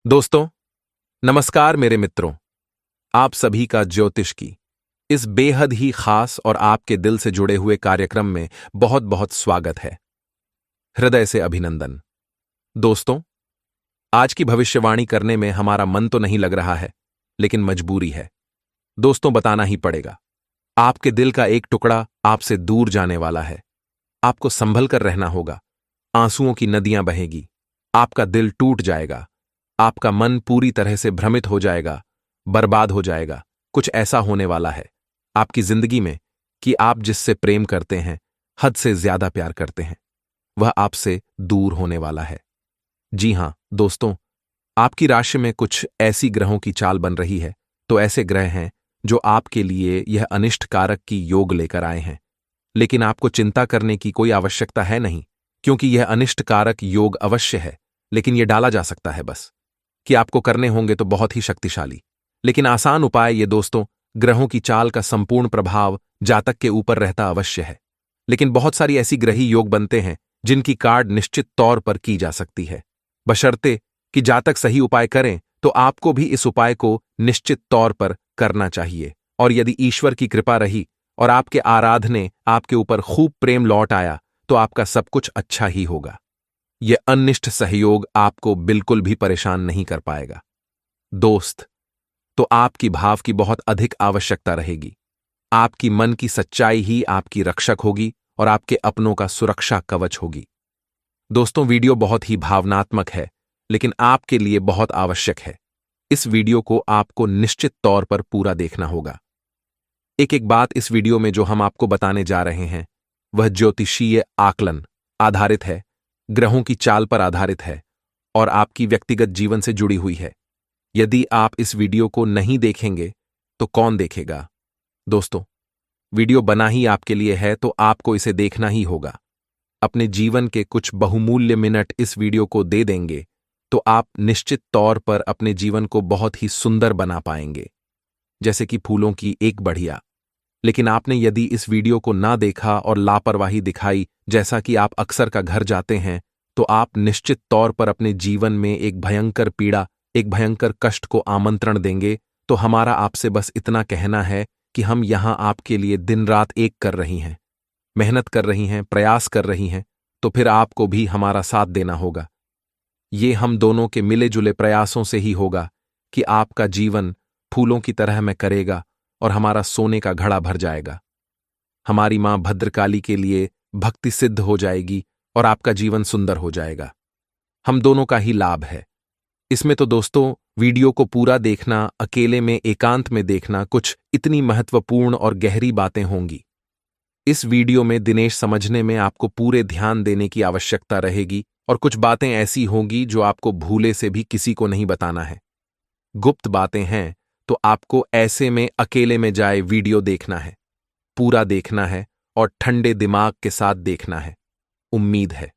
दोस्तों, नमस्कार मेरे मित्रों। आप सभी का ज्योतिष की इस बेहद ही खास और आपके दिल से जुड़े हुए कार्यक्रम में बहुत बहुत स्वागत है। हृदय से अभिनंदन। दोस्तों, आज की भविष्यवाणी करने में हमारा मन तो नहीं लग रहा है, लेकिन मजबूरी है। दोस्तों, बताना ही पड़ेगा। आपके दिल का एक टुकड़ा आपसे दूर जाने वाला है। आपको संभल कर रहना होगा। आंसुओं की नदियां बहेगी। आपका दिल टूट जाएगा। आपका मन पूरी तरह से भ्रमित हो जाएगा, बर्बाद हो जाएगा। कुछ ऐसा होने वाला है आपकी जिंदगी में कि आप जिससे प्रेम करते हैं, हद से ज्यादा प्यार करते हैं, वह आपसे दूर होने वाला है। जी हां दोस्तों, आपकी राशि में कुछ ऐसी ग्रहों की चाल बन रही है। तो ऐसे ग्रह हैं जो आपके लिए यह अनिष्ट कारक की योग लेकर आए हैं। लेकिन आपको चिंता करने की कोई आवश्यकता है नहीं, क्योंकि यह अनिष्ट कारक योग अवश्य है, लेकिन यह डाला जा सकता है बस। कि आपको करने होंगे तो बहुत ही शक्तिशाली लेकिन आसान उपाय ये दोस्तों। ग्रहों की चाल का संपूर्ण प्रभाव जातक के ऊपर रहता अवश्य है, लेकिन बहुत सारी ऐसी ग्रही योग बनते हैं जिनकी कार्ड निश्चित तौर पर की जा सकती है, बशर्ते कि जातक सही उपाय करें। तो आपको भी इस उपाय को निश्चित तौर पर करना चाहिए। और यदि ईश्वर की कृपा रही और आपके आराधने आपके ऊपर खूब प्रेम लौट आया, तो आपका सब कुछ अच्छा ही होगा। यह अनिष्ट सहयोग आपको बिल्कुल भी परेशान नहीं कर पाएगा। दोस्त, तो आपकी भाव की बहुत अधिक आवश्यकता रहेगी। आपकी मन की सच्चाई ही आपकी रक्षक होगी और आपके अपनों का सुरक्षा कवच होगी। दोस्तों, वीडियो बहुत ही भावनात्मक है, लेकिन आपके लिए बहुत आवश्यक है। इस वीडियो को आपको निश्चित तौर पर पूरा देखना होगा। एक एक बात इस वीडियो में जो हम आपको बताने जा रहे हैं, वह ज्योतिषीय आकलन आधारित है, ग्रहों की चाल पर आधारित है और आपकी व्यक्तिगत जीवन से जुड़ी हुई है। यदि आप इस वीडियो को नहीं देखेंगे तो कौन देखेगा? दोस्तों, वीडियो बना ही आपके लिए है, तो आपको इसे देखना ही होगा। अपने जीवन के कुछ बहुमूल्य मिनट इस वीडियो को दे देंगे तो आप निश्चित तौर पर अपने जीवन को बहुत ही सुंदर बना पाएंगे, जैसे कि फूलों की एक बढ़िया। लेकिन आपने यदि इस वीडियो को ना देखा और लापरवाही दिखाई, जैसा कि आप अक्सर का घर जाते हैं, तो आप निश्चित तौर पर अपने जीवन में एक भयंकर पीड़ा, एक भयंकर कष्ट को आमंत्रण देंगे। तो हमारा आपसे बस इतना कहना है कि हम यहां आपके लिए दिन रात एक कर रही हैं, मेहनत कर रही हैं, प्रयास कर रही हैं, तो फिर आपको भी हमारा साथ देना होगा। ये हम दोनों के मिले जुले प्रयासों से ही होगा कि आपका जीवन फूलों की तरह में करेगा और हमारा सोने का घड़ा भर जाएगा। हमारी मां भद्रकाली के लिए भक्ति सिद्ध हो जाएगी और आपका जीवन सुंदर हो जाएगा। हम दोनों का ही लाभ है इसमें। तो दोस्तों, वीडियो को पूरा देखना, अकेले में एकांत में देखना, कुछ इतनी महत्वपूर्ण और गहरी बातें होंगी। इस वीडियो में दिनेश समझने में आपको पूरे ध्यान देने की आवश्यकता रहेगी और कुछ बातें ऐसी होंगी जो आपको भूले से भी किसी को नहीं बताना है। गुप्त बातें हैं, तो आपको ऐसे में अकेले में जाए वीडियो देखना है, पूरा देखना है और ठंडे दिमाग के साथ देखना है। उम्मीद है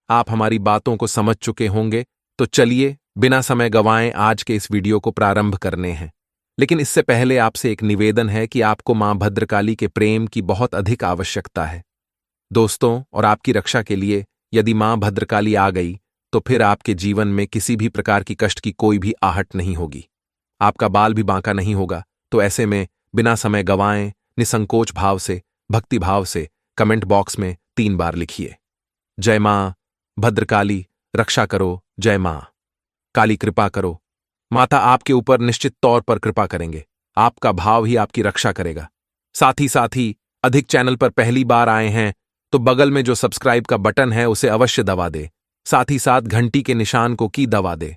आप हमारी बातों को समझ चुके होंगे। तो चलिए बिना समय गंवाए आज के इस वीडियो को प्रारंभ करने हैं। लेकिन इससे पहले आपसे एक निवेदन है कि आपको मां भद्रकाली के प्रेम की बहुत अधिक आवश्यकता है दोस्तों। और आपकी रक्षा के लिए यदि मां भद्रकाली आ गई तो फिर आपके जीवन में किसी भी प्रकार की कष्ट की कोई भी आहट नहीं होगी, आपका बाल भी बांका नहीं होगा। तो ऐसे में बिना समय गंवाए निसंकोच भाव से, भक्ति भाव से कमेंट बॉक्स में 3 बार लिखिए, जय मां भद्रकाली रक्षा करो, जय मां काली कृपा करो। माता आपके ऊपर निश्चित तौर पर कृपा करेंगे। आपका भाव ही आपकी रक्षा करेगा। साथ ही अधिक चैनल पर पहली बार आए हैं तो बगल में जो सब्सक्राइब का बटन है उसे अवश्य दबा दे। साथ ही साथ घंटी के निशान को की दबा दे।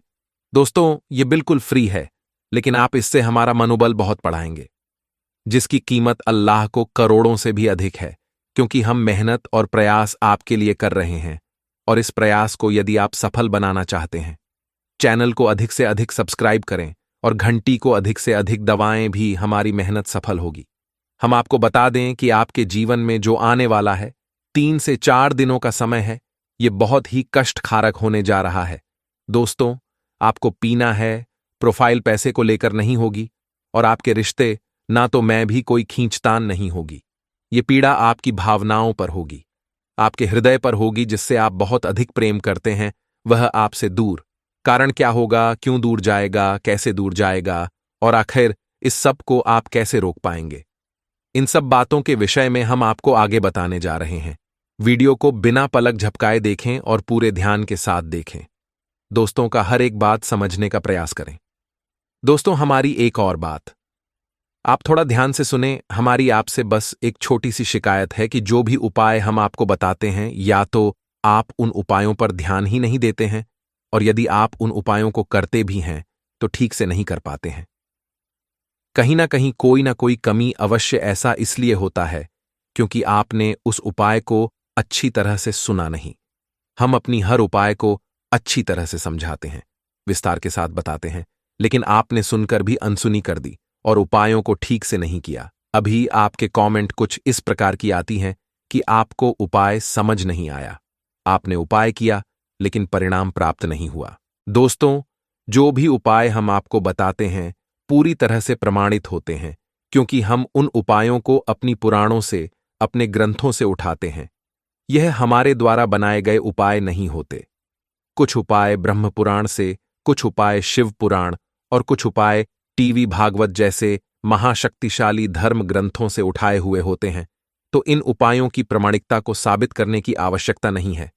दोस्तों, ये बिल्कुल फ्री है, लेकिन आप इससे हमारा मनोबल बहुत बढ़ाएंगे, जिसकी कीमत अल्लाह को करोड़ों से भी अधिक है, क्योंकि हम मेहनत और प्रयास आपके लिए कर रहे हैं। और इस प्रयास को यदि आप सफल बनाना चाहते हैं, चैनल को अधिक से अधिक सब्सक्राइब करें और घंटी को अधिक से अधिक दबाएं, भी हमारी मेहनत सफल होगी। हम आपको बता दें कि आपके जीवन में जो आने वाला है 3 से 4 दिनों का समय है, ये बहुत ही कष्टकारक होने जा रहा है। दोस्तों, आपको पीना है, प्रोफाइल पैसे को लेकर नहीं होगी और आपके रिश्ते ना तो मैं भी कोई खींचतान नहीं होगी। ये पीड़ा आपकी भावनाओं पर होगी, आपके हृदय पर होगी, जिससे आप बहुत अधिक प्रेम करते हैं, वह आपसे दूर कारण क्या होगा, क्यों दूर जाएगा, कैसे दूर जाएगा, और आखिर इस सब को आप कैसे रोक पाएंगे। इन सब बातों के विषय में हम आपको आगे बताने जा रहे हैं। वीडियो को बिना पलक झपकाए देखें और पूरे ध्यान के साथ देखें। दोस्तों का हर एक बात समझने का प्रयास करें। दोस्तों, हमारी एक और बात, आप थोड़ा ध्यान से सुने। हमारी आपसे बस एक छोटी सी शिकायत है कि जो भी उपाय हम आपको बताते हैं, या तो आप उन उपायों पर ध्यान ही नहीं देते हैं, और यदि आप उन उपायों को करते भी हैं तो ठीक से नहीं कर पाते हैं। कहीं ना कोई कमी अवश्य ऐसा इसलिए होता है क्योंकि आपने उस उपाय को अच्छी तरह से सुना नहीं। हम अपनी हर उपाय को अच्छी तरह से समझाते हैं, विस्तार के साथ बताते हैं, लेकिन आपने सुनकर भी अनसुनी कर दी और उपायों को ठीक से नहीं किया। अभी आपके कमेंट कुछ इस प्रकार की आती हैं कि आपको उपाय समझ नहीं आया, आपने उपाय किया लेकिन परिणाम प्राप्त नहीं हुआ। दोस्तों, जो भी उपाय हम आपको बताते हैं पूरी तरह से प्रमाणित होते हैं, क्योंकि हम उन उपायों को अपनी पुराणों से, अपने ग्रंथों से उठाते हैं। यह हमारे द्वारा बनाए गए उपाय नहीं होते। कुछ उपाय ब्रह्म पुराण से, कुछ उपाय शिव पुराण और कुछ उपाय टीवी भागवत जैसे महाशक्तिशाली धर्म ग्रंथों से उठाए हुए होते हैं। तो इन उपायों की प्रामाणिकता को साबित करने की आवश्यकता नहीं है,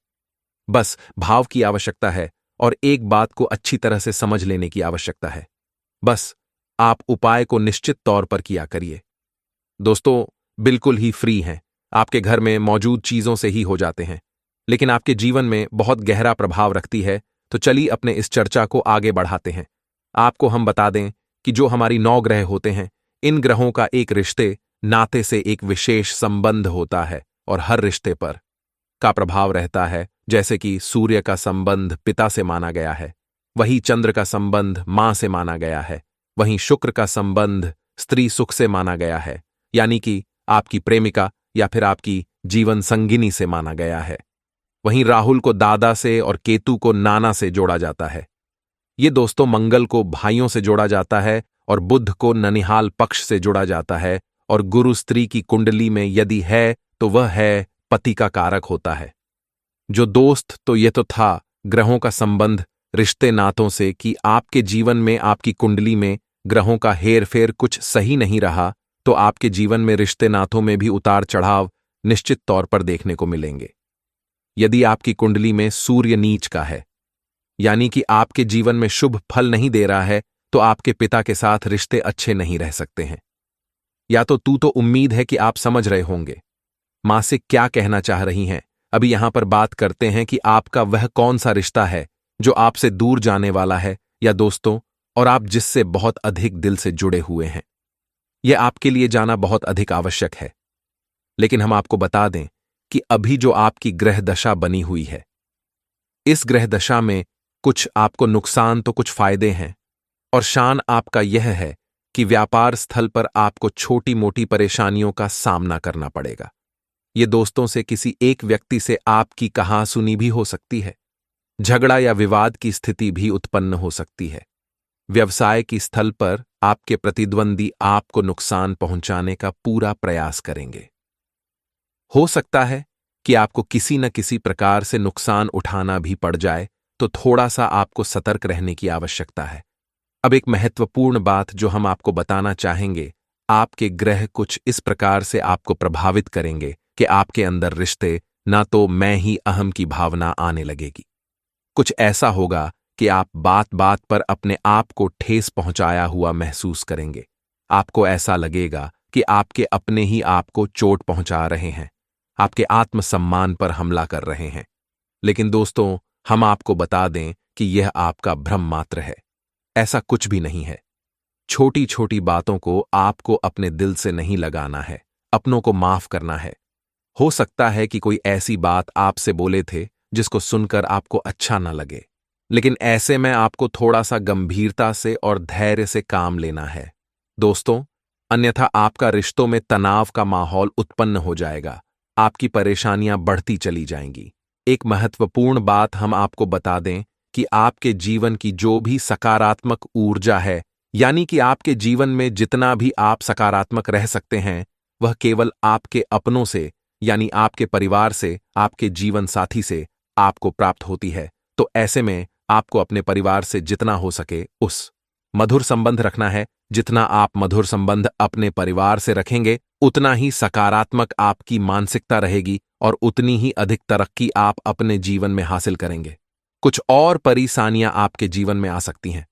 बस भाव की आवश्यकता है और एक बात को अच्छी तरह से समझ लेने की आवश्यकता है। बस आप उपाय को निश्चित तौर पर किया करिए। दोस्तों, बिल्कुल ही फ्री हैं, आपके घर में मौजूद चीजों से ही हो जाते हैं, लेकिन आपके जीवन में बहुत गहरा प्रभाव रखती है। तो चलिए अपने इस चर्चा को आगे बढ़ाते हैं। आपको हम बता दें कि जो हमारी 9 ग्रह होते हैं, इन ग्रहों का एक रिश्ते नाते से एक विशेष संबंध होता है और हर रिश्ते पर का प्रभाव रहता है। जैसे कि सूर्य का संबंध पिता से माना गया है, वही चंद्र का संबंध मां से माना गया है, वहीं शुक्र का संबंध स्त्री सुख से माना गया है, यानी कि आपकी प्रेमिका या फिर आपकी जीवन संगिनी से माना गया है। वहीं राहुल को दादा से और केतु को नाना से जोड़ा जाता है। ये दोस्तों, मंगल को भाइयों से जोड़ा जाता है और बुध को ननिहाल पक्ष से जोड़ा जाता है, और गुरु स्त्री की कुंडली में यदि है तो वह है पति का कारक होता है। जो दोस्त, तो ये तो था ग्रहों का संबंध रिश्ते नातों से कि आपके जीवन में, आपकी कुंडली में ग्रहों का हेरफेर कुछ सही नहीं रहा तो आपके जीवन में रिश्ते नातों में भी उतार चढ़ाव निश्चित तौर पर देखने को मिलेंगे। यदि आपकी कुंडली में सूर्य नीच का है, यानी कि आपके जीवन में शुभ फल नहीं दे रहा है, तो आपके पिता के साथ रिश्ते अच्छे नहीं रह सकते हैं। या तो तू तो उम्मीद है कि आप समझ रहे होंगे मां से क्या कहना चाह रही हैं। अभी यहां पर बात करते हैं कि आपका वह कौन सा रिश्ता है जो आपसे दूर जाने वाला है, या दोस्तों, और आप जिससे बहुत अधिक दिल से जुड़े हुए हैं। यह आपके लिए जाना बहुत अधिक आवश्यक है। लेकिन हम आपको बता दें कि अभी जो आपकी ग्रह दशा बनी हुई है, इस ग्रह दशा में कुछ आपको नुकसान तो कुछ फायदे हैं, और शान आपका यह है कि व्यापार स्थल पर आपको छोटी मोटी परेशानियों का सामना करना पड़ेगा। ये दोस्तों से किसी एक व्यक्ति से आपकी कहासुनी भी हो सकती है, झगड़ा या विवाद की स्थिति भी उत्पन्न हो सकती है। व्यवसाय की स्थल पर आपके प्रतिद्वंदी आपको नुकसान पहुंचाने का पूरा प्रयास करेंगे। हो सकता है कि आपको किसी न किसी प्रकार से नुकसान उठाना भी पड़ जाए, तो थोड़ा सा आपको सतर्क रहने की आवश्यकता है। अब एक महत्वपूर्ण बात जो हम आपको बताना चाहेंगे, आपके ग्रह कुछ इस प्रकार से आपको प्रभावित करेंगे कि आपके अंदर रिश्ते, ना तो मैं ही अहम की भावना आने लगेगी। कुछ ऐसा होगा कि आप बात बात पर अपने आप को ठेस पहुंचाया हुआ महसूस करेंगे। आपको ऐसा लगेगा कि आपके अपने ही आपको चोट पहुंचा रहे हैं, आपके आत्मसम्मान पर हमला कर रहे हैं। लेकिन दोस्तों, हम आपको बता दें कि यह आपका भ्रम मात्र है, ऐसा कुछ भी नहीं है। छोटी छोटी बातों को आपको अपने दिल से नहीं लगाना है, अपनों को माफ करना है। हो सकता है कि कोई ऐसी बात आपसे बोले थे जिसको सुनकर आपको अच्छा न लगे, लेकिन ऐसे में आपको थोड़ा सा गंभीरता से और धैर्य से काम लेना है दोस्तों, अन्यथा आपका रिश्तों में तनाव का माहौल उत्पन्न हो जाएगा, आपकी परेशानियां बढ़ती चली जाएंगी। एक महत्वपूर्ण बात हम आपको बता दें कि आपके जीवन की जो भी सकारात्मक ऊर्जा है, यानी कि आपके जीवन में जितना भी आप सकारात्मक रह सकते हैं, वह केवल आपके अपनों से, यानी आपके परिवार से, आपके जीवन साथी से आपको प्राप्त होती है। तो ऐसे में आपको अपने परिवार से जितना हो सके उस मधुर संबंध रखना है। जितना आप मधुर संबंध अपने परिवार से रखेंगे, उतना ही सकारात्मक आपकी मानसिकता रहेगी और उतनी ही अधिक तरक्की आप अपने जीवन में हासिल करेंगे। कुछ और परेशानियां आपके जीवन में आ सकती हैं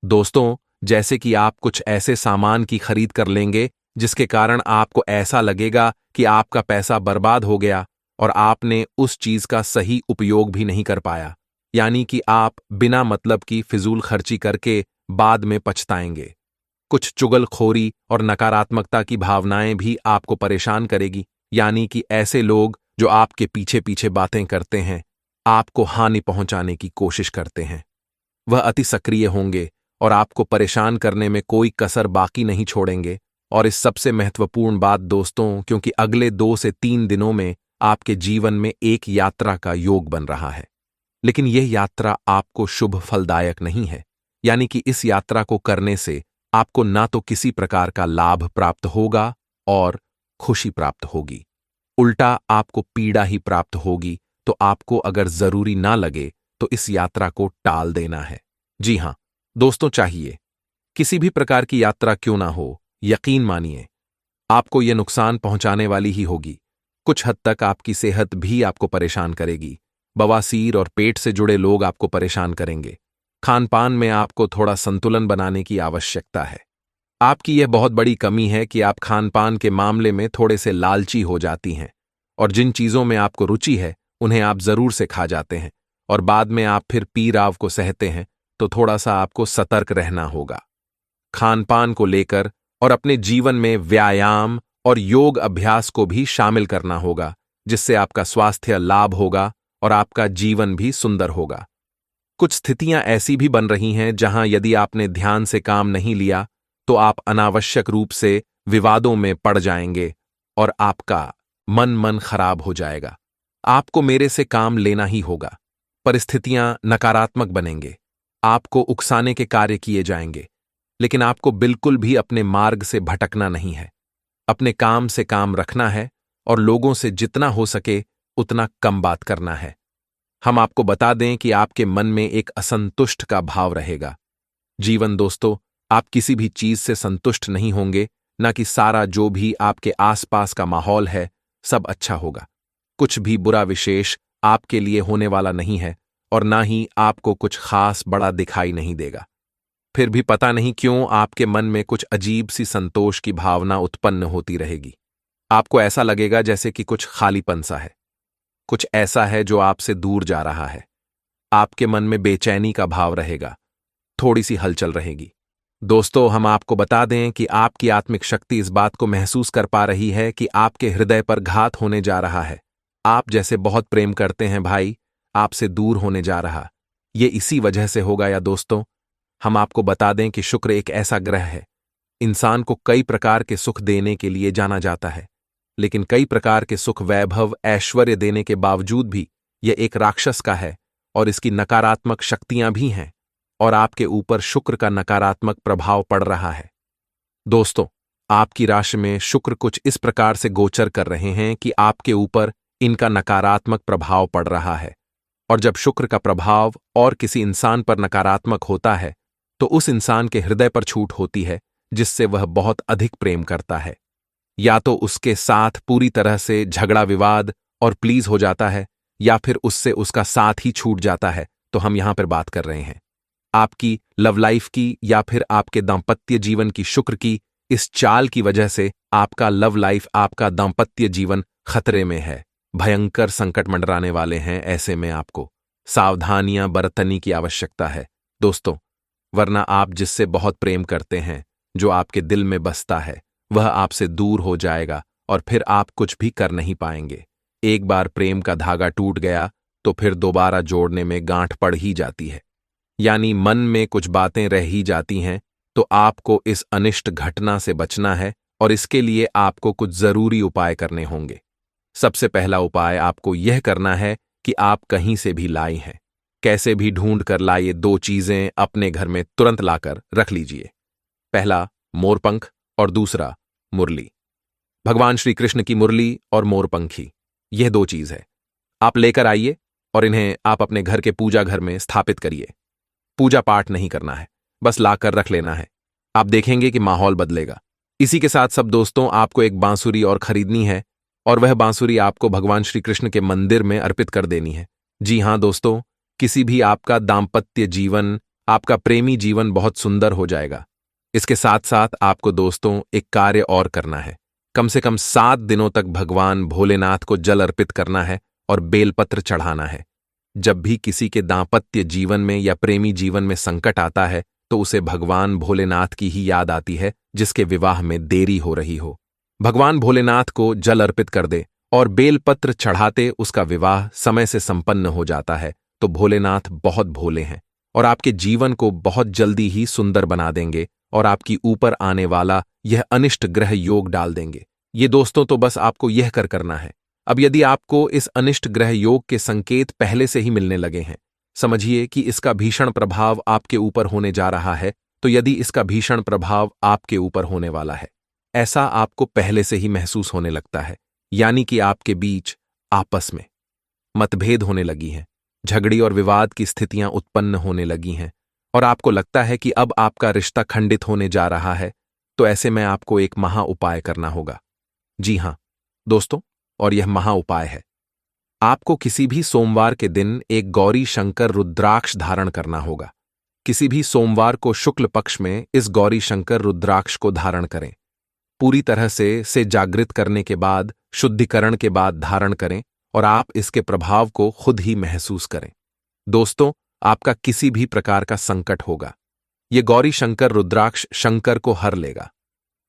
दोस्तों, जैसे कि आप कुछ ऐसे सामान की खरीद कर लेंगे जिसके कारण आपको ऐसा लगेगा कि आपका पैसा बर्बाद हो गया और आपने उस चीज का सही उपयोग भी नहीं कर पाया। यानी कि आप बिना मतलब की फिजूल खर्ची करके बाद में पछताएंगे। कुछ चुगलखोरी और नकारात्मकता की भावनाएं भी आपको परेशान करेगी। यानी कि ऐसे लोग जो आपके पीछे पीछे बातें करते हैं, आपको हानि पहुंचाने की कोशिश करते हैं, वह अति सक्रिय होंगे और आपको परेशान करने में कोई कसर बाकी नहीं छोड़ेंगे। और इस सबसे महत्वपूर्ण बात दोस्तों, क्योंकि अगले 2 से 3 दिनों में आपके जीवन में एक यात्रा का योग बन रहा है, लेकिन यह यात्रा आपको शुभ फलदायक नहीं है। यानी कि इस यात्रा को करने से आपको ना तो किसी प्रकार का लाभ प्राप्त होगा और खुशी प्राप्त होगी, उल्टा आपको पीड़ा ही प्राप्त होगी। तो आपको अगर जरूरी ना लगे तो इस यात्रा को टाल देना है। जी हां दोस्तों, चाहिए किसी भी प्रकार की यात्रा क्यों ना हो, यकीन मानिए आपको यह नुकसान पहुंचाने वाली ही होगी। कुछ हद तक आपकी सेहत भी आपको परेशान करेगी। बवासीर और पेट से जुड़े लोग आपको परेशान करेंगे। खानपान में आपको थोड़ा संतुलन बनाने की आवश्यकता है। आपकी यह बहुत बड़ी कमी है कि आप खानपान के मामले में थोड़े से लालची हो जाती हैं और जिन चीजों में आपको रुचि है उन्हें आप जरूर से खा जाते हैं और बाद में आप फिर पीराव को सहते हैं। तो थोड़ा सा आपको सतर्क रहना होगा खानपान को लेकर, और अपने जीवन में व्यायाम और योग अभ्यास को भी शामिल करना होगा, जिससे आपका स्वास्थ्य लाभ होगा और आपका जीवन भी सुंदर होगा। कुछ स्थितियां ऐसी भी बन रही हैं जहां यदि आपने ध्यान से काम नहीं लिया तो आप अनावश्यक रूप से विवादों में पड़ जाएंगे और आपका मन खराब हो जाएगा। आपको मेरे से काम लेना ही होगा। परिस्थितियां नकारात्मक बनेंगे, आपको उकसाने के कार्य किए जाएंगे, लेकिन आपको बिल्कुल भी अपने मार्ग से भटकना नहीं है। अपने काम से काम रखना है और लोगों से जितना हो सके उतना कम बात करना है। हम आपको बता दें कि आपके मन में एक असंतुष्ट का भाव रहेगा। जीवन दोस्तों, आप किसी भी चीज से संतुष्ट नहीं होंगे, ना कि सारा जो भी आपके आसपास का माहौल है सब अच्छा होगा। कुछ भी बुरा विशेष आपके लिए होने वाला नहीं है और ना ही आपको कुछ खास बड़ा दिखाई नहीं देगा। फिर भी पता नहीं क्यों आपके मन में कुछ अजीब सी संतोष की भावना उत्पन्न होती रहेगी। आपको ऐसा लगेगा जैसे कि कुछ खालीपन सा है, कुछ ऐसा है जो आपसे दूर जा रहा है। आपके मन में बेचैनी का भाव रहेगा, थोड़ी सी हलचल रहेगी। दोस्तों, हम आपको बता दें कि आपकी आत्मिक शक्ति इस बात को महसूस कर पा रही है कि आपके हृदय पर घात होने जा रहा है। आप जैसे बहुत प्रेम करते हैं भाई, आपसे दूर होने जा रहा, ये इसी वजह से होगा। या दोस्तों, हम आपको बता दें कि शुक्र एक ऐसा ग्रह है, इंसान को कई प्रकार के सुख देने के लिए जाना जाता है, लेकिन कई प्रकार के सुख वैभव ऐश्वर्य देने के बावजूद भी यह एक राक्षस का है और इसकी नकारात्मक शक्तियां भी हैं और आपके ऊपर शुक्र का नकारात्मक प्रभाव पड़ रहा है। दोस्तों, आपकी राशि में शुक्र कुछ इस प्रकार से गोचर कर रहे हैं कि आपके ऊपर इनका नकारात्मक प्रभाव पड़ रहा है। और जब शुक्र का प्रभाव और किसी इंसान पर नकारात्मक होता है तो उस इंसान के हृदय पर छूट होती है, जिससे वह बहुत अधिक प्रेम करता है। या तो उसके साथ पूरी तरह से झगड़ा विवाद और प्लीज हो जाता है, या फिर उससे उसका साथ ही छूट जाता है। तो हम यहां पर बात कर रहे हैं आपकी लव लाइफ की या फिर आपके दांपत्य जीवन की। शुक्र की इस चाल की वजह से आपका लव लाइफ, आपका दांपत्य जीवन खतरे में है, भयंकर संकट मंडराने वाले हैं। ऐसे में आपको सावधानियां बरतने की आवश्यकता है दोस्तों, वरना आप जिससे बहुत प्रेम करते हैं, जो आपके दिल में बसता है, वह आपसे दूर हो जाएगा और फिर आप कुछ भी कर नहीं पाएंगे। एक बार प्रेम का धागा टूट गया तो फिर दोबारा जोड़ने में गांठ पड़ ही जाती है, यानी मन में कुछ बातें रह ही जाती हैं। तो आपको इस अनिष्ट घटना से बचना है और इसके लिए आपको कुछ जरूरी उपाय करने होंगे। सबसे पहला उपाय आपको यह करना है कि आप कहीं से भी लाई हैं, कैसे भी ढूंढ कर लाइए 2 चीजें अपने घर में तुरंत लाकर रख लीजिए। पहला मोरपंख और दूसरा मुरली। भगवान श्री कृष्ण की मुरली और मोरपंखी, यह 2 चीज है। आप लेकर आइए और इन्हें आप अपने घर के पूजा घर में स्थापित करिए। पूजा पाठ नहीं करना है, बस लाकर रख लेना है। आप देखेंगे कि माहौल बदलेगा। इसी के साथ सब दोस्तों, आपको एक बांसुरी और खरीदनी है, और वह बांसुरी आपको भगवान श्री कृष्ण के मंदिर में अर्पित कर देनी है। जी हां दोस्तों, किसी भी आपका दाम्पत्य जीवन, आपका प्रेमी जीवन बहुत सुंदर हो जाएगा। इसके साथ साथ आपको दोस्तों एक कार्य और करना है। कम से कम 7 दिनों तक भगवान भोलेनाथ को जल अर्पित करना है और बेलपत्र चढ़ाना है। जब भी किसी के दाम्पत्य जीवन में या प्रेमी जीवन में संकट आता है तो उसे भगवान भोलेनाथ की ही याद आती है, जिसके विवाह में देरी हो रही हो। भगवान भोलेनाथ को जल अर्पित कर दे और बेलपत्र चढ़ाते उसका विवाह समय से संपन्न हो जाता है, तो भोलेनाथ बहुत भोले हैं और आपके जीवन को बहुत जल्दी ही सुंदर बना देंगे और आपकी ऊपर आने वाला यह अनिष्ट ग्रह योग डाल देंगे। ये दोस्तों तो बस आपको यह करना है। अब यदि आपको इस अनिष्ट ग्रह योग के संकेत पहले से ही मिलने लगे हैं, समझिए कि इसका भीषण प्रभाव आपके ऊपर होने जा रहा है। तो यदि इसका भीषण प्रभाव आपके ऊपर होने वाला है, ऐसा आपको पहले से ही महसूस होने लगता है, यानी कि आपके बीच आपस में मतभेद होने लगी हैं, झगड़ी और विवाद की स्थितियां उत्पन्न होने लगी हैं, और आपको लगता है कि अब आपका रिश्ता खंडित होने जा रहा है, तो ऐसे में आपको एक महा उपाय करना होगा। जी हां दोस्तों, और यह महा उपाय है, आपको किसी भी सोमवार के दिन एक गौरी शंकर रुद्राक्ष धारण करना होगा। किसी भी सोमवार को शुक्ल पक्ष में इस गौरी शंकर रुद्राक्ष को धारण करें। पूरी तरह से जागृत करने के बाद, शुद्धिकरण के बाद धारण करें और आप इसके प्रभाव को खुद ही महसूस करें। दोस्तों, आपका किसी भी प्रकार का संकट होगा, ये गौरी शंकर रुद्राक्ष शंकर को हर लेगा।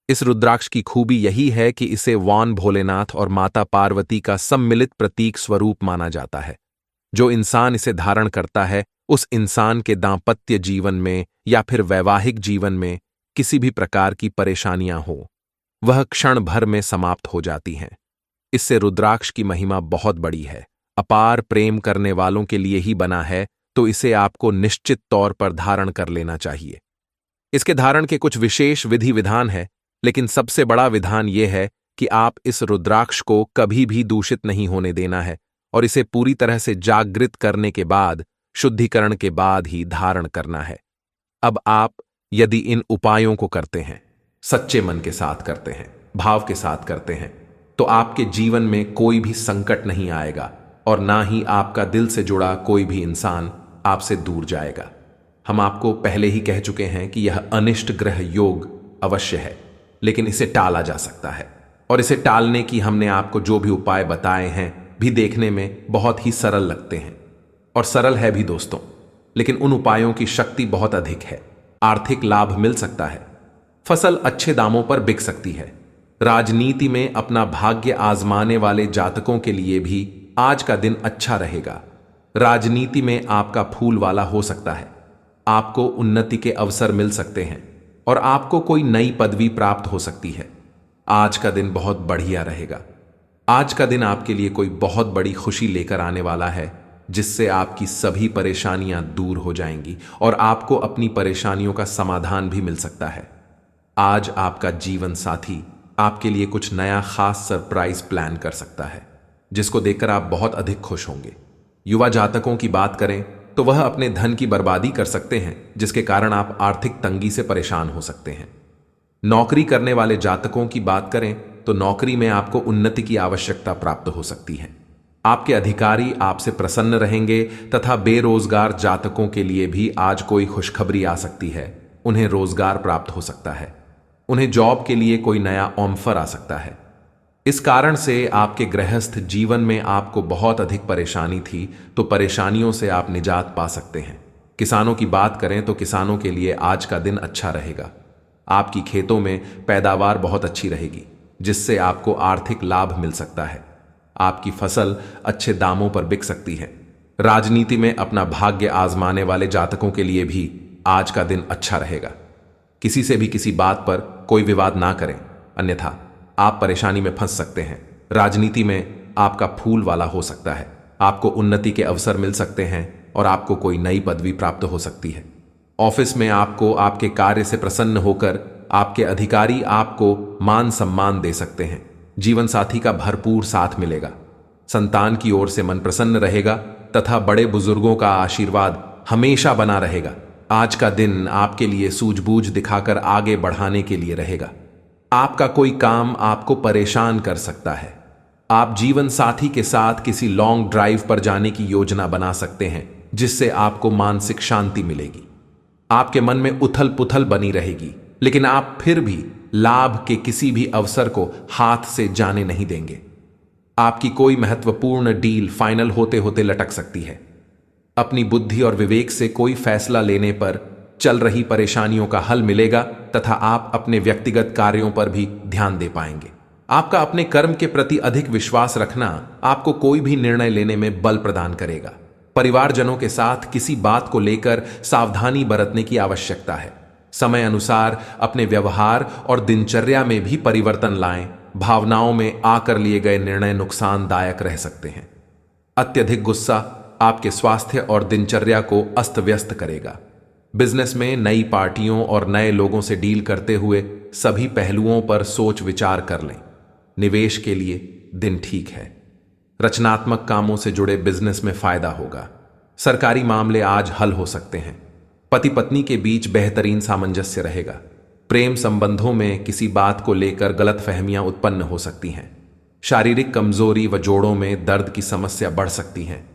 इस रुद्राक्ष की खूबी यही है कि इसे वान भोलेनाथ और माता पार्वती का सम्मिलित प्रतीक स्वरूप माना जाता है। जो इंसान इसे धारण करता है, उस इंसान के दांपत्य जीवन में या फिर वैवाहिक जीवन में किसी भी प्रकार की परेशानियां हो, वह क्षण भर में समाप्त हो जाती हैं। इससे रुद्राक्ष की महिमा बहुत बड़ी है, अपार प्रेम करने वालों के लिए ही बना है, तो इसे आपको निश्चित तौर पर धारण कर लेना चाहिए। इसके धारण के कुछ विशेष विधि विधान है, लेकिन सबसे बड़ा विधान यह है कि आप इस रुद्राक्ष को कभी भी दूषित नहीं होने देना है और इसे पूरी तरह से जागृत करने के बाद, शुद्धिकरण के बाद ही धारण करना है। अब आप यदि इन उपायों को करते हैं, सच्चे मन के साथ करते हैं, भाव के साथ करते हैं, तो आपके जीवन में कोई भी संकट नहीं आएगा और ना ही आपका दिल से जुड़ा कोई भी इंसान आपसे दूर जाएगा। हम आपको पहले ही कह चुके हैं कि यह अनिष्ट ग्रह योग अवश्य है, लेकिन इसे टाला जा सकता है, और इसे टालने की हमने आपको जो भी उपाय बताए हैं भी देखने में बहुत ही सरल लगते हैं, और सरल है भी दोस्तों, लेकिन उन उपायों की शक्ति बहुत अधिक है। आर्थिक लाभ मिल सकता है, फसल अच्छे दामों पर बिक सकती है। राजनीति में अपना भाग्य आजमाने वाले जातकों के लिए भी आज का दिन अच्छा रहेगा। राजनीति में आपका फूल वाला हो सकता है, आपको उन्नति के अवसर मिल सकते हैं और आपको कोई नई पदवी प्राप्त हो सकती है। आज का दिन बहुत बढ़िया रहेगा। आज का दिन आपके लिए कोई बहुत बड़ी खुशी लेकर आने वाला है, जिससे आपकी सभी परेशानियां दूर हो जाएंगी और आपको अपनी परेशानियों का समाधान भी मिल सकता है। आज आपका जीवन साथी आपके लिए कुछ नया खास सरप्राइज प्लान कर सकता है, जिसको देखकर आप बहुत अधिक खुश होंगे। युवा जातकों की बात करें तो वह अपने धन की बर्बादी कर सकते हैं, जिसके कारण आप आर्थिक तंगी से परेशान हो सकते हैं। नौकरी करने वाले जातकों की बात करें तो नौकरी में आपको उन्नति की आवश्यकता प्राप्त हो सकती है। आपके अधिकारी आपसे प्रसन्न रहेंगे तथा बेरोजगार जातकों के लिए भी आज कोई खुशखबरी आ सकती है। उन्हें रोजगार प्राप्त हो सकता है, उन्हें जॉब के लिए कोई नया ऑफर आ सकता है। इस कारण से आपके गृहस्थ जीवन में आपको बहुत अधिक परेशानी थी, तो परेशानियों से आप निजात पा सकते हैं। किसानों की बात करें तो किसानों के लिए आज का दिन अच्छा रहेगा। आपकी खेतों में पैदावार बहुत अच्छी रहेगी, जिससे आपको आर्थिक लाभ मिल सकता है। आपकी फसल अच्छे दामों पर बिक सकती है। राजनीति में अपना भाग्य आजमाने वाले जातकों के लिए भी आज का दिन अच्छा रहेगा। किसी से भी किसी बात पर कोई विवाद ना करें, अन्यथा आप परेशानी में फंस सकते हैं। राजनीति में आपका फूल वाला हो सकता है, आपको उन्नति के अवसर मिल सकते हैं और आपको कोई नई पदवी प्राप्त हो सकती है। ऑफिस में आपको आपके कार्य से प्रसन्न होकर आपके अधिकारी आपको मान सम्मान दे सकते हैं। जीवन साथी का भरपूर साथ मिलेगा। संतान की ओर से मन प्रसन्न रहेगा तथा बड़े बुजुर्गों का आशीर्वाद हमेशा बना रहेगा। आज का दिन आपके लिए सूझबूझ दिखाकर आगे बढ़ाने के लिए रहेगा। आपका कोई काम आपको परेशान कर सकता है। आप जीवन साथी के साथ किसी लॉन्ग ड्राइव पर जाने की योजना बना सकते हैं, जिससे आपको मानसिक शांति मिलेगी। आपके मन में उथल पुथल बनी रहेगी, लेकिन आप फिर भी लाभ के किसी भी अवसर को हाथ से जाने नहीं देंगे। आपकी कोई महत्वपूर्ण डील फाइनल होते होते लटक सकती है। अपनी बुद्धि और विवेक से कोई फैसला लेने पर चल रही परेशानियों का हल मिलेगा तथा आप अपने व्यक्तिगत कार्यों पर भी ध्यान दे पाएंगे। आपका अपने कर्म के प्रति अधिक विश्वास रखना आपको कोई भी निर्णय लेने में बल प्रदान करेगा। परिवारजनों के साथ किसी बात को लेकर सावधानी बरतने की आवश्यकता है। समय अनुसार अपने व्यवहार और दिनचर्या में भी परिवर्तन लाएं। भावनाओं में आकर लिए गए निर्णय नुकसानदायक रह सकते हैं। अत्यधिक गुस्सा आपके स्वास्थ्य और दिनचर्या को अस्त व्यस्त करेगा। बिजनेस में नई पार्टियों और नए लोगों से डील करते हुए सभी पहलुओं पर सोच विचार कर लें। निवेश के लिए दिन ठीक है। रचनात्मक कामों से जुड़े बिजनेस में फायदा होगा। सरकारी मामले आज हल हो सकते हैं। पति पत्नी के बीच बेहतरीन सामंजस्य रहेगा। प्रेम संबंधों में किसी बात को लेकर गलतफहमियां उत्पन्न हो सकती हैं। शारीरिक कमजोरी व जोड़ों में दर्द की समस्या बढ़ सकती है।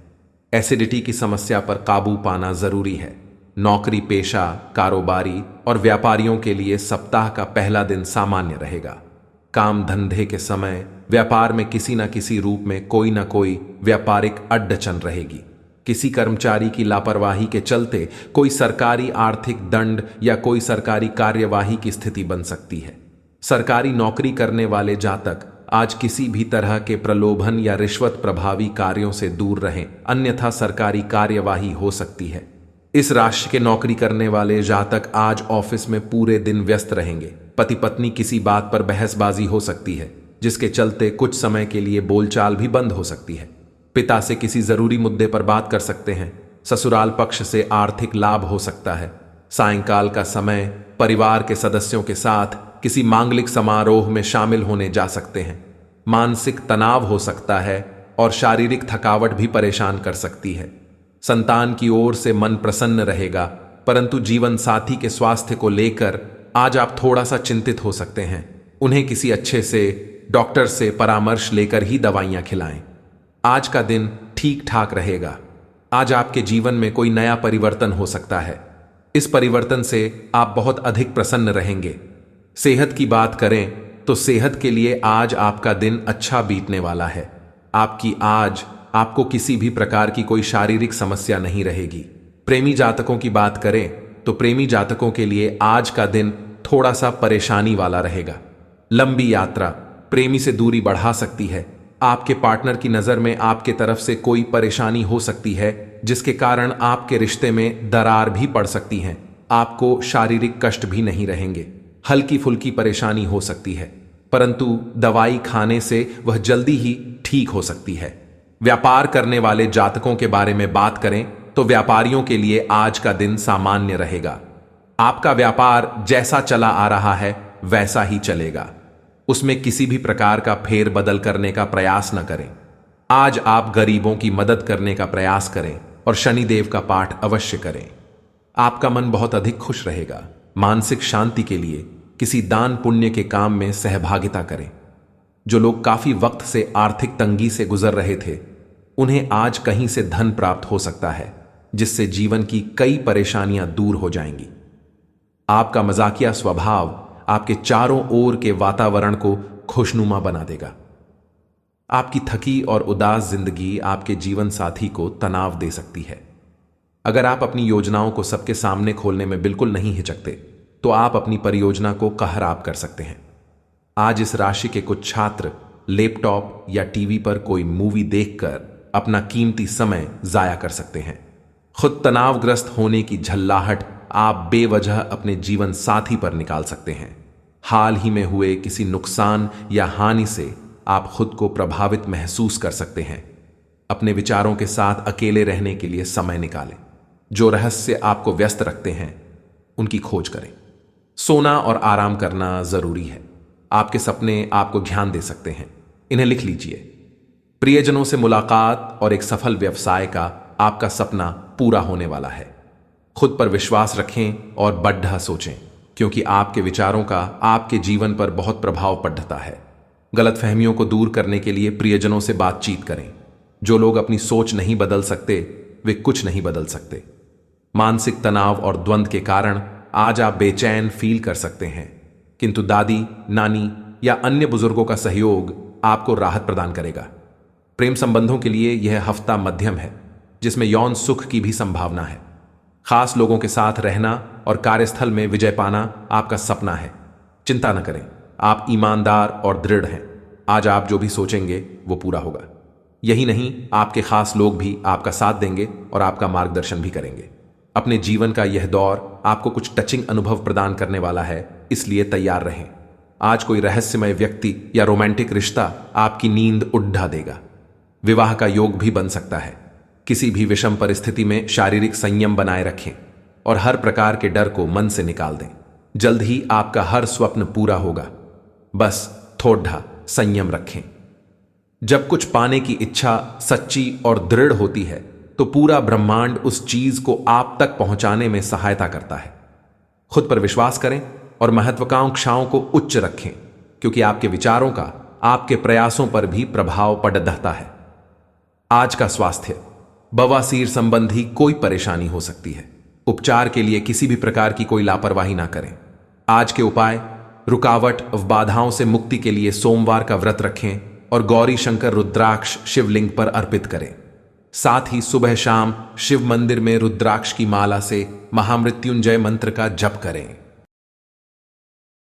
एसिडिटी की समस्या पर काबू पाना जरूरी है। नौकरी पेशा, कारोबारी और व्यापारियों के लिए सप्ताह का पहला दिन सामान्य रहेगा। काम धंधे के समय व्यापार में किसी न किसी रूप में कोई न कोई व्यापारिक अड़चन रहेगी। किसी कर्मचारी की लापरवाही के चलते कोई सरकारी आर्थिक दंड या कोई सरकारी कार्यवाही की स्थिति बन सकती है। सरकारी नौकरी करने वाले जातक आज किसी भी तरह के प्रलोभन या रिश्वत प्रभावी कार्यों से दूर रहें, अन्यथा सरकारी कार्यवाही हो सकती है। इस राशि के नौकरी करने वाले जातक आज ऑफिस में पूरे दिन व्यस्त रहेंगे। पति पत्नी किसी बात पर बहसबाजी हो सकती है, जिसके चलते कुछ समय के लिए बोलचाल भी बंद हो सकती है। पिता से किसी जरूरी मुद्दे पर बात कर सकते हैं। ससुराल पक्ष से आर्थिक लाभ हो सकता है। सायंकाल का समय परिवार के सदस्यों के साथ किसी मांगलिक समारोह में शामिल होने जा सकते हैं। मानसिक तनाव हो सकता है और शारीरिक थकावट भी परेशान कर सकती है। संतान की ओर से मन प्रसन्न रहेगा, परंतु जीवन साथी के स्वास्थ्य को लेकर आज आप थोड़ा सा चिंतित हो सकते हैं। उन्हें किसी अच्छे से डॉक्टर से परामर्श लेकर ही दवाइयां खिलाएं। आज का दिन ठीक ठाक रहेगा। आज आपके जीवन में कोई नया परिवर्तन हो सकता है। इस परिवर्तन से आप बहुत अधिक प्रसन्न रहेंगे। सेहत की बात करें तो सेहत के लिए आज आपका दिन अच्छा बीतने वाला है। आपको किसी भी प्रकार की कोई शारीरिक समस्या नहीं रहेगी। प्रेमी जातकों की बात करें तो प्रेमी जातकों के लिए आज का दिन थोड़ा सा परेशानी वाला रहेगा। लंबी यात्रा प्रेमी से दूरी बढ़ा सकती है। आपके पार्टनर की नजर में आपके तरफ से कोई परेशानी हो सकती है, जिसके कारण आपके रिश्ते में दरार भी पड़ सकती है। आपको शारीरिक कष्ट भी नहीं रहेंगे। हल्की फुल्की परेशानी हो सकती है, परंतु दवाई खाने से वह जल्दी ही ठीक हो सकती है। व्यापार करने वाले जातकों के बारे में बात करें तो व्यापारियों के लिए आज का दिन सामान्य रहेगा। आपका व्यापार जैसा चला आ रहा है वैसा ही चलेगा। उसमें किसी भी प्रकार का फेर बदल करने का प्रयास न करें। आज आप गरीबों की मदद करने का प्रयास करें और शनिदेव का पाठ अवश्य करें। आपका मन बहुत अधिक खुश रहेगा। मानसिक शांति के लिए किसी दान पुण्य के काम में सहभागिता करें। जो लोग काफी वक्त से आर्थिक तंगी से गुजर रहे थे, उन्हें आज कहीं से धन प्राप्त हो सकता है, जिससे जीवन की कई परेशानियां दूर हो जाएंगी। आपका मजाकिया स्वभाव आपके चारों ओर के वातावरण को खुशनुमा बना देगा। आपकी थकी और उदास जिंदगी आपके जीवन साथी को तनाव दे सकती है। अगर आप अपनी योजनाओं को सबके सामने खोलने में बिल्कुल नहीं हिचकते, तो आप अपनी परियोजना को कहराब कर सकते हैं। आज इस राशि के कुछ छात्र लैपटॉप या टीवी पर कोई मूवी देखकर अपना कीमती समय जाया कर सकते हैं। खुद तनावग्रस्त होने की झल्लाहट आप बेवजह अपने जीवन साथी पर निकाल सकते हैं। हाल ही में हुए किसी नुकसान या हानि से आप खुद को प्रभावित महसूस कर सकते हैं। अपने विचारों के साथ अकेले रहने के लिए समय निकालें। जो रहस्य आपको व्यस्त रखते हैं, उनकी खोज करें। सोना और आराम करना जरूरी है। आपके सपने आपको ध्यान दे सकते हैं, इन्हें लिख लीजिए। प्रियजनों से मुलाकात और एक सफल व्यवसाय का आपका सपना पूरा होने वाला है। खुद पर विश्वास रखें और बढ़ा सोचें, क्योंकि आपके विचारों का आपके जीवन पर बहुत प्रभाव पड़ता है। गलतफहमियों को दूर करने के लिए प्रियजनों से बातचीत करें। जो लोग अपनी सोच नहीं बदल सकते वे कुछ नहीं बदल सकते। मानसिक तनाव और द्वंद्व के कारण आज आप बेचैन फील कर सकते हैं, किंतु दादी, नानी या अन्य बुजुर्गों का सहयोग आपको राहत प्रदान करेगा। प्रेम संबंधों के लिए यह हफ्ता मध्यम है, जिसमें यौन सुख की भी संभावना है। खास लोगों के साथ रहना और कार्यस्थल में विजय पाना आपका सपना है। चिंता न करें, आप ईमानदार और दृढ़ हैं। आज आप जो भी सोचेंगे वो पूरा होगा। यही नहीं, आपके खास लोग भी आपका साथ देंगे और आपका मार्गदर्शन भी करेंगे। अपने जीवन का यह दौर आपको कुछ टचिंग अनुभव प्रदान करने वाला है, इसलिए तैयार रहें। आज कोई रहस्यमय व्यक्ति या रोमांटिक रिश्ता आपकी नींद उड़ा देगा। विवाह का योग भी बन सकता है। किसी भी विषम परिस्थिति में शारीरिक संयम बनाए रखें और हर प्रकार के डर को मन से निकाल दें। जल्द ही आपका हर स्वप्न पूरा होगा। बस थोड़ा संयम रखें। जब कुछ पाने की इच्छा सच्ची और दृढ़ होती है तो पूरा ब्रह्मांड उस चीज को आप तक पहुंचाने में सहायता करता है। खुद पर विश्वास करें और महत्वाकांक्षाओं को उच्च रखें, क्योंकि आपके विचारों का आपके प्रयासों पर भी प्रभाव पड़ता है। आज का स्वास्थ्य, बवासीर संबंधी कोई परेशानी हो सकती है। उपचार के लिए किसी भी प्रकार की कोई लापरवाही ना करें। आज के उपाय, रुकावट व बाधाओं से मुक्ति के लिए सोमवार का व्रत रखें और गौरी शंकर रुद्राक्ष शिवलिंग पर अर्पित करें। साथ ही सुबह शाम शिव मंदिर में रुद्राक्ष की माला से महामृत्युंजय मंत्र का जप करें।